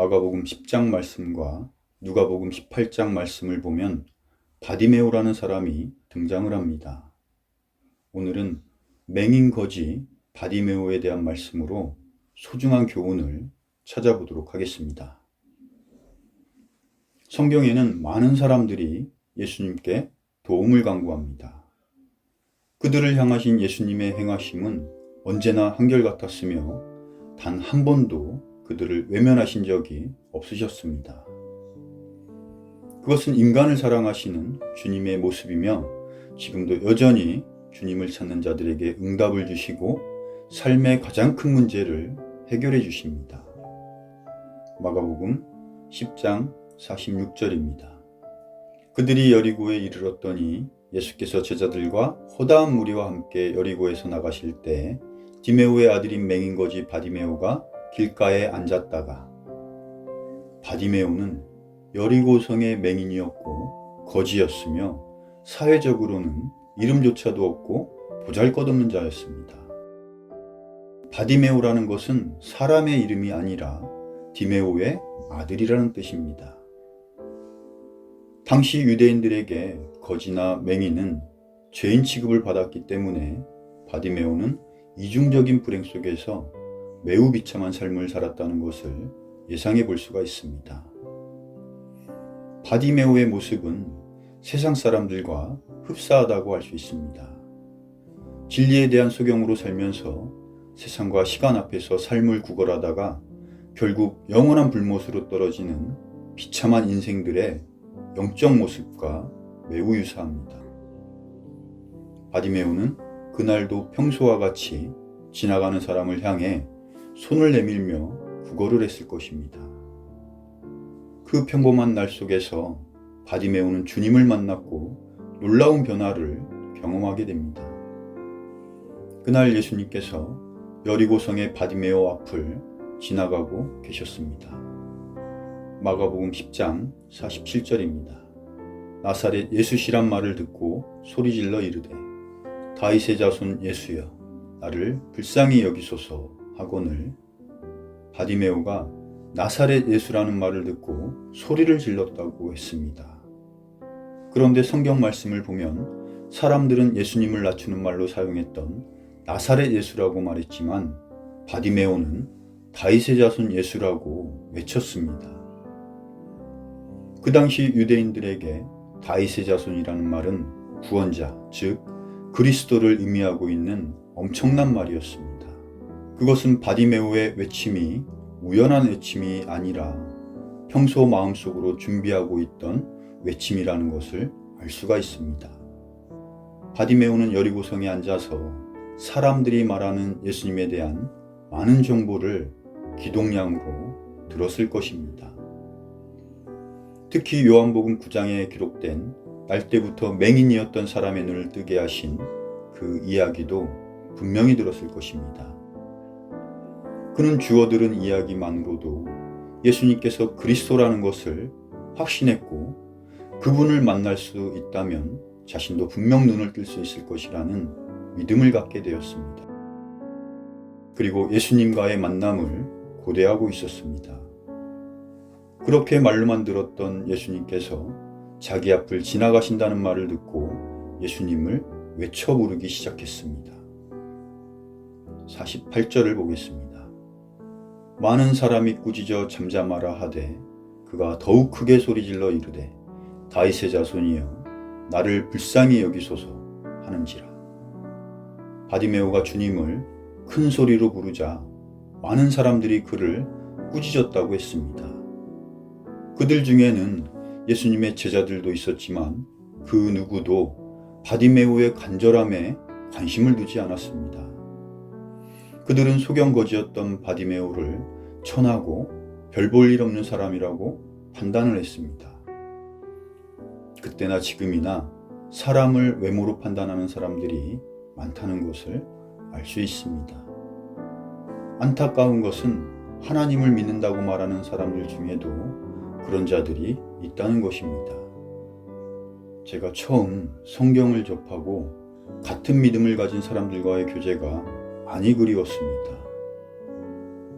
마가복음 10장 말씀과 누가복음 18장 말씀을 보면 바디메오라는 사람이 등장을 합니다. 오늘은 맹인 거지 바디메오에 대한 말씀으로 소중한 교훈을 찾아보도록 하겠습니다. 성경에는 많은 사람들이 예수님께 도움을 간구합니다. 그들을 향하신 예수님의 행하심은 언제나 한결같았으며 단 한 번도 그들을 외면하신 적이 없으셨습니다. 그것은 인간을 사랑하시는 주님의 모습이며 지금도 여전히 주님을 찾는 자들에게 응답을 주시고 삶의 가장 큰 문제를 해결해 주십니다. 마가복음 10장 46절입니다. 그들이 여리고에 이르렀더니 예수께서 제자들과 허다한 무리와 함께 여리고에서 나가실 때 디메오의 아들인 맹인거지 바디메오가 길가에 앉았다가, 바디메오는 여리고성의 맹인이었고 거지였으며 사회적으로는 이름조차도 없고 보잘것없는 자였습니다. 바디메오라는 것은 사람의 이름이 아니라 디메오의 아들이라는 뜻입니다. 당시 유대인들에게 거지나 맹인은 죄인 취급을 받았기 때문에 바디메오는 이중적인 불행 속에서 매우 비참한 삶을 살았다는 것을 예상해 볼 수가 있습니다. 바디메오의 모습은 세상 사람들과 흡사하다고 할 수 있습니다. 진리에 대한 소경으로 살면서 세상과 시간 앞에서 삶을 구걸하다가 결국 영원한 불못으로 떨어지는 비참한 인생들의 영적 모습과 매우 유사합니다. 바디메오는 그날도 평소와 같이 지나가는 사람을 향해 손을 내밀며 구걸을 했을 것입니다. 그 평범한 날 속에서 바디메오는 주님을 만났고 놀라운 변화를 경험하게 됩니다. 그날 예수님께서 여리고성의 바디메오 앞을 지나가고 계셨습니다. 마가복음 10장 47절입니다. 나사렛 예수시란 말을 듣고 소리질러 이르되 다윗의 자손 예수여 나를 불쌍히 여기소서 하거늘, 바디메오가 나사렛 예수라는 말을 듣고 소리를 질렀다고 했습니다. 그런데 성경 말씀을 보면 사람들은 예수님을 낮추는 말로 사용했던 나사렛 예수라고 말했지만 바디메오는 다윗의 자손 예수라고 외쳤습니다. 그 당시 유대인들에게 다윗의 자손이라는 말은 구원자, 즉 그리스도를 의미하고 있는 엄청난 말이었습니다. 그것은 바디메오의 외침이 우연한 외침이 아니라 평소 마음속으로 준비하고 있던 외침이라는 것을 알 수가 있습니다. 바디메오는 여리고성에 앉아서 사람들이 말하는 예수님에 대한 많은 정보를 기동량으로 들었을 것입니다. 특히 요한복음 9장에 기록된 날 때부터 맹인이었던 사람의 눈을 뜨게 하신 그 이야기도 분명히 들었을 것입니다. 그는 주워들은 이야기만으로도 예수님께서 그리스도라는 것을 확신했고 그분을 만날 수 있다면 자신도 분명 눈을 뜰 수 있을 것이라는 믿음을 갖게 되었습니다. 그리고 예수님과의 만남을 고대하고 있었습니다. 그렇게 말로만 들었던 예수님께서 자기 앞을 지나가신다는 말을 듣고 예수님을 외쳐 부르기 시작했습니다. 48절을 보겠습니다. 많은 사람이 꾸짖어 잠잠하라 하되 그가 더욱 크게 소리질러 이르되 다윗의 자손이여 나를 불쌍히 여기소서 하는지라. 바디메오가 주님을 큰 소리로 부르자 많은 사람들이 그를 꾸짖었다고 했습니다. 그들 중에는 예수님의 제자들도 있었지만 그 누구도 바디메오의 간절함에 관심을 두지 않았습니다. 그들은 소경거지였던 바디메오를 천하고 별 볼 일 없는 사람이라고 판단을 했습니다. 그때나 지금이나 사람을 외모로 판단하는 사람들이 많다는 것을 알 수 있습니다. 안타까운 것은 하나님을 믿는다고 말하는 사람들 중에도 그런 자들이 있다는 것입니다. 제가 처음 성경을 접하고 같은 믿음을 가진 사람들과의 교제가 많이 그리웠습니다.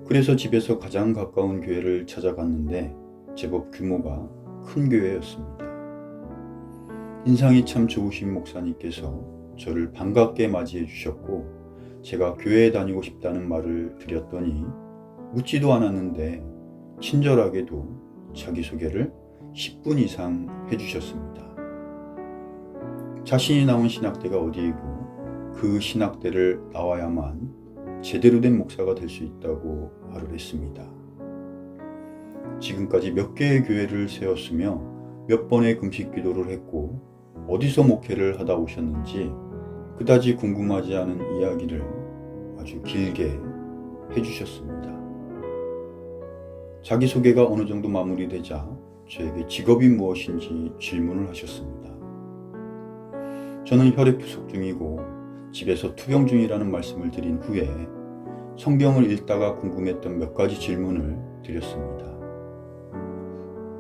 그래서 집에서 가장 가까운 교회를 찾아갔는데 제법 규모가 큰 교회였습니다. 인상이 참 좋으신 목사님께서 저를 반갑게 맞이해 주셨고 제가 교회에 다니고 싶다는 말을 드렸더니 묻지도 않았는데 친절하게도 자기소개를 10분 이상 해주셨습니다. 자신이 나온 신학대가 어디이고 그 신학대를 나와야만 제대로 된 목사가 될 수 있다고 말을 했습니다. 지금까지 몇 개의 교회를 세웠으며 몇 번의 금식 기도를 했고 어디서 목회를 하다 오셨는지 그다지 궁금하지 않은 이야기를 아주 길게 해주셨습니다. 자기소개가 어느 정도 마무리되자 저에게 직업이 무엇인지 질문을 하셨습니다. 저는 혈액투석 중이고 집에서 투병 중이라는 말씀을 드린 후에 성경을 읽다가 궁금했던 몇 가지 질문을 드렸습니다.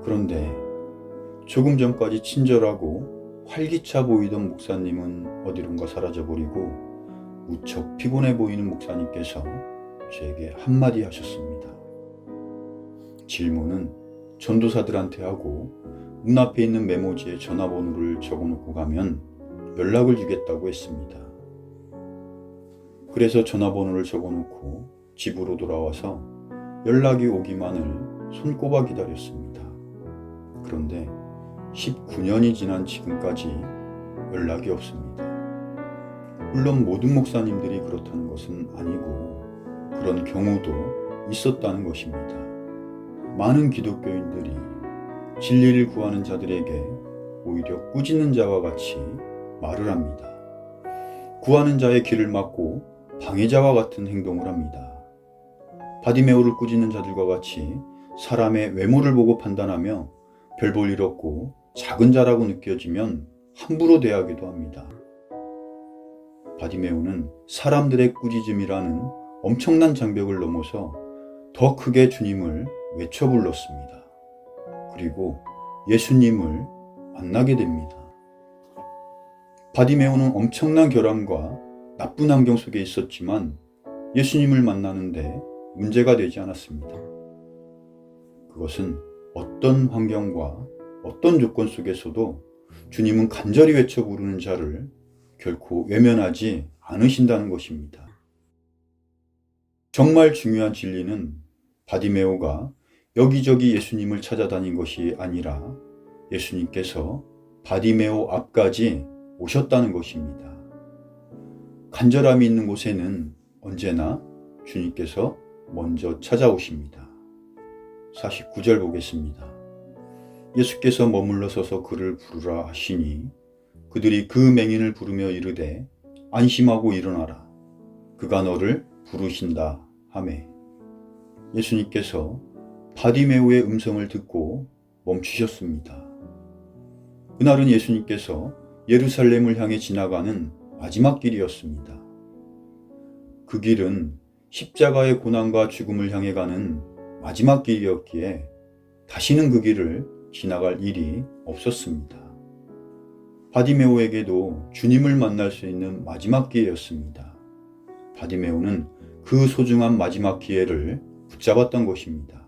그런데 조금 전까지 친절하고 활기차 보이던 목사님은 어디론가 사라져버리고 무척 피곤해 보이는 목사님께서 저에게 한마디 하셨습니다. 질문은 전도사들한테 하고 문 앞에 있는 메모지에 전화번호를 적어놓고 가면 연락을 주겠다고 했습니다. 그래서 전화번호를 적어놓고 집으로 돌아와서 연락이 오기만을 손꼽아 기다렸습니다. 그런데 19년이 지난 지금까지 연락이 없습니다. 물론 모든 목사님들이 그렇다는 것은 아니고 그런 경우도 있었다는 것입니다. 많은 기독교인들이 진리를 구하는 자들에게 오히려 꾸짖는 자와 같이 말을 합니다. 구하는 자의 길을 막고 방해자와 같은 행동을 합니다. 바디메오를 꾸짖는 자들과 같이 사람의 외모를 보고 판단하며 별 볼 일 없고 작은 자라고 느껴지면 함부로 대하기도 합니다. 바디메오는 사람들의 꾸짖음이라는 엄청난 장벽을 넘어서 더 크게 주님을 외쳐 불렀습니다. 그리고 예수님을 만나게 됩니다. 바디메오는 엄청난 결함과 나쁜 환경 속에 있었지만 예수님을 만나는데 문제가 되지 않았습니다. 그것은 어떤 환경과 어떤 조건 속에서도 주님은 간절히 외쳐 부르는 자를 결코 외면하지 않으신다는 것입니다. 정말 중요한 진리는 바디메오가 여기저기 예수님을 찾아다닌 것이 아니라 예수님께서 바디메오 앞까지 오셨다는 것입니다. 간절함이 있는 곳에는 언제나 주님께서 먼저 찾아오십니다. 49절 보겠습니다. 예수께서 머물러 서서 그를 부르라 하시니 그들이 그 맹인을 부르며 이르되 안심하고 일어나라. 그가 너를 부르신다 하매 예수님께서 바디메오의 음성을 듣고 멈추셨습니다. 그날은 예수님께서 예루살렘을 향해 지나가는 마지막 길이었습니다. 그 길은 십자가의 고난과 죽음을 향해 가는 마지막 길이었기에 다시는 그 길을 지나갈 일이 없었습니다. 바디메오에게도 주님을 만날 수 있는 마지막 기회였습니다. 바디메오는 그 소중한 마지막 기회를 붙잡았던 것입니다.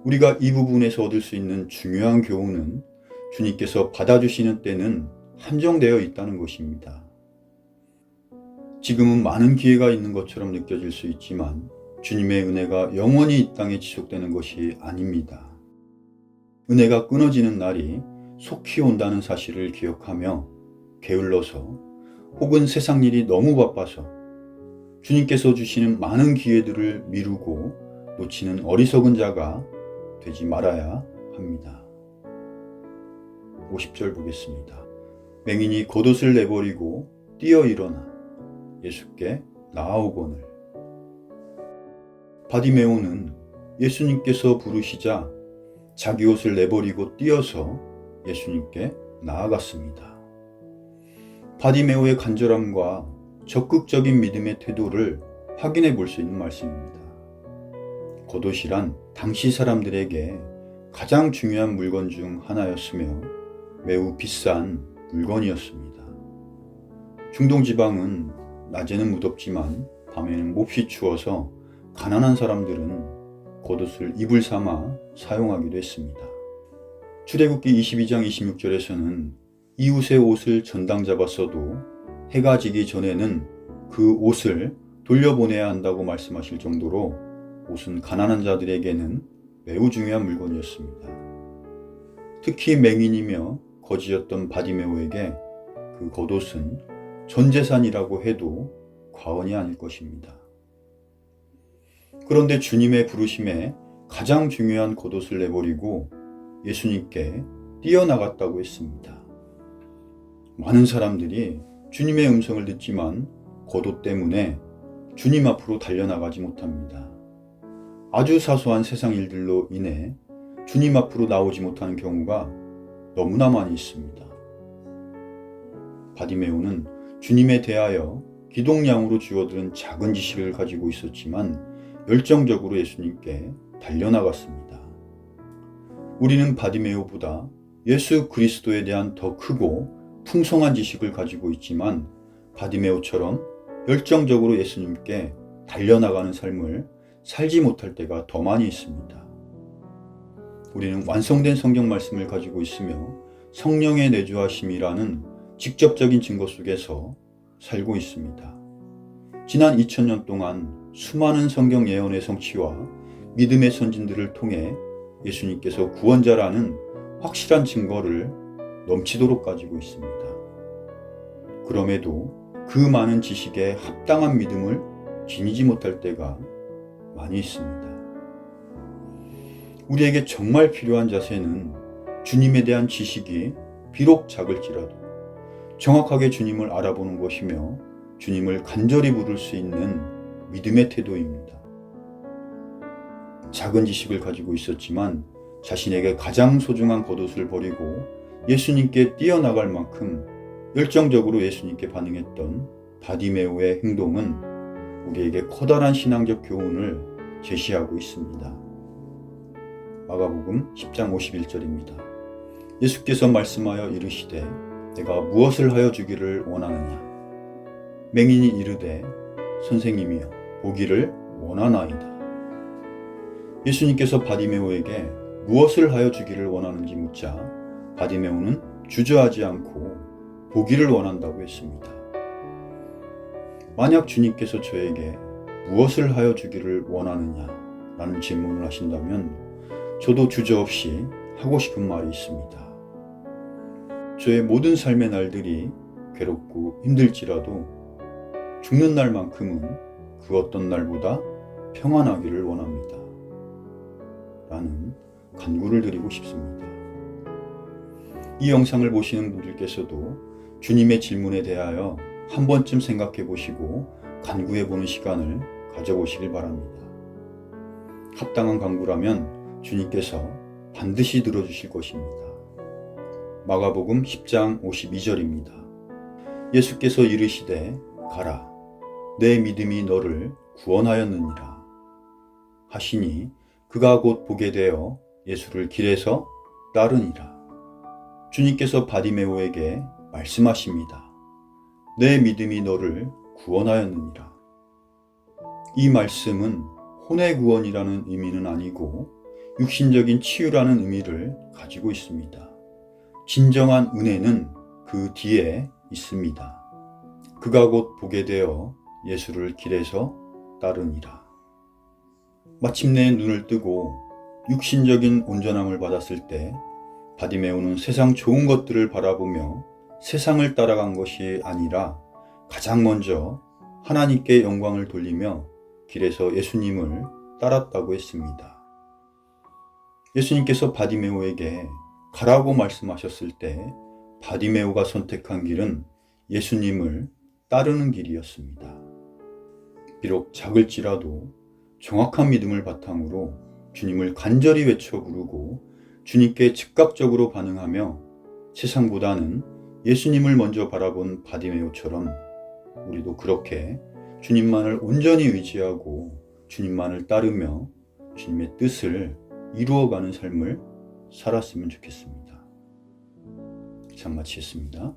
우리가 이 부분에서 얻을 수 있는 중요한 교훈은 주님께서 받아주시는 때는 한정되어 있다는 것입니다. 지금은 많은 기회가 있는 것처럼 느껴질 수 있지만 주님의 은혜가 영원히 이 땅에 지속되는 것이 아닙니다. 은혜가 끊어지는 날이 속히 온다는 사실을 기억하며 게을러서 혹은 세상 일이 너무 바빠서 주님께서 주시는 많은 기회들을 미루고 놓치는 어리석은 자가 되지 말아야 합니다. 50절 보겠습니다. 맹인이 겉옷을 내버리고 뛰어 일어나 예수께 나아오거늘. 바디메오는 예수님께서 부르시자 자기 옷을 내버리고 뛰어서 예수님께 나아갔습니다. 바디메오의 간절함과 적극적인 믿음의 태도를 확인해 볼 수 있는 말씀입니다. 겉옷이란 당시 사람들에게 가장 중요한 물건 중 하나였으며 매우 비싼 물건이었습니다. 중동 지방은 낮에는 무덥지만 밤에는 몹시 추워서 가난한 사람들은 겉옷을 이불 삼아 사용하기도 했습니다. 출애굽기 22장 26절에서는 이웃의 옷을 전당 잡았어도 해가 지기 전에는 그 옷을 돌려보내야 한다고 말씀하실 정도로 옷은 가난한 자들에게는 매우 중요한 물건이었습니다. 특히 맹인이며 거지였던 바디메오에게 그 겉옷은 전 재산이라고 해도 과언이 아닐 것입니다. 그런데 주님의 부르심에 가장 중요한 겉옷을 내버리고 예수님께 뛰어나갔다고 했습니다. 많은 사람들이 주님의 음성을 듣지만 겉옷 때문에 주님 앞으로 달려나가지 못합니다. 아주 사소한 세상 일들로 인해 주님 앞으로 나오지 못하는 경우가 너무나 많이 있습니다. 바디메오는 주님에 대하여 기동량으로 주어들은 작은 지식을 가지고 있었지만 열정적으로 예수님께 달려나갔습니다. 우리는 바디메오보다 예수 그리스도에 대한 더 크고 풍성한 지식을 가지고 있지만 바디메오처럼 열정적으로 예수님께 달려나가는 삶을 살지 못할 때가 더 많이 있습니다. 우리는 완성된 성경 말씀을 가지고 있으며 성령의 내주하심이라는 직접적인 증거 속에서 살고 있습니다. 지난 2000년 동안 수많은 성경 예언의 성취와 믿음의 선진들을 통해 예수님께서 구원자라는 확실한 증거를 넘치도록 가지고 있습니다. 그럼에도 그 많은 지식에 합당한 믿음을 지니지 못할 때가 많이 있습니다. 우리에게 정말 필요한 자세는 주님에 대한 지식이 비록 작을지라도 정확하게 주님을 알아보는 것이며 주님을 간절히 부를 수 있는 믿음의 태도입니다. 작은 지식을 가지고 있었지만 자신에게 가장 소중한 겉옷을 버리고 예수님께 뛰어나갈 만큼 열정적으로 예수님께 반응했던 바디메오의 행동은 우리에게 커다란 신앙적 교훈을 제시하고 있습니다. 마가복음 10장 51절입니다. 예수께서 말씀하여 이르시되 내가 무엇을 하여 주기를 원하느냐? 맹인이 이르되 선생님이여 보기를 원하나이다. 예수님께서 바디메오에게 무엇을 하여 주기를 원하는지 묻자 바디메오는 주저하지 않고 보기를 원한다고 했습니다. 만약 주님께서 저에게 무엇을 하여 주기를 원하느냐 라는 질문을 하신다면 저도 주저없이 하고 싶은 말이 있습니다. 저의 모든 삶의 날들이 괴롭고 힘들지라도 죽는 날만큼은 그 어떤 날보다 평안하기를 원합니다. 라는 간구를 드리고 싶습니다. 이 영상을 보시는 분들께서도 주님의 질문에 대하여 한 번쯤 생각해 보시고 간구해 보는 시간을 가져보시길 바랍니다. 합당한 간구라면 주님께서 반드시 들어주실 것입니다. 마가복음 10장 52절입니다. 예수께서 이르시되 가라 내 믿음이 너를 구원하였느니라 하시니 그가 곧 보게 되어 예수를 길에서 따르니라. 주님께서 바디메오에게 말씀하십니다. 내 믿음이 너를 구원하였느니라. 이 말씀은 혼의 구원이라는 의미는 아니고 육신적인 치유라는 의미를 가지고 있습니다. 진정한 은혜는 그 뒤에 있습니다. 그가 곧 보게 되어 예수를 길에서 따르니라. 마침내 눈을 뜨고 육신적인 온전함을 받았을 때 바디메오는 세상 좋은 것들을 바라보며 세상을 따라간 것이 아니라 가장 먼저 하나님께 영광을 돌리며 길에서 예수님을 따랐다고 했습니다. 예수님께서 바디메오에게 가라고 말씀하셨을 때 바디메오가 선택한 길은 예수님을 따르는 길이었습니다. 비록 작을지라도 정확한 믿음을 바탕으로 주님을 간절히 외쳐 부르고 주님께 즉각적으로 반응하며 세상보다는 예수님을 먼저 바라본 바디메오처럼 우리도 그렇게 주님만을 온전히 의지하고 주님만을 따르며 주님의 뜻을 이루어가는 삶을 살았으면 좋겠습니다. 이상 마치겠습니다.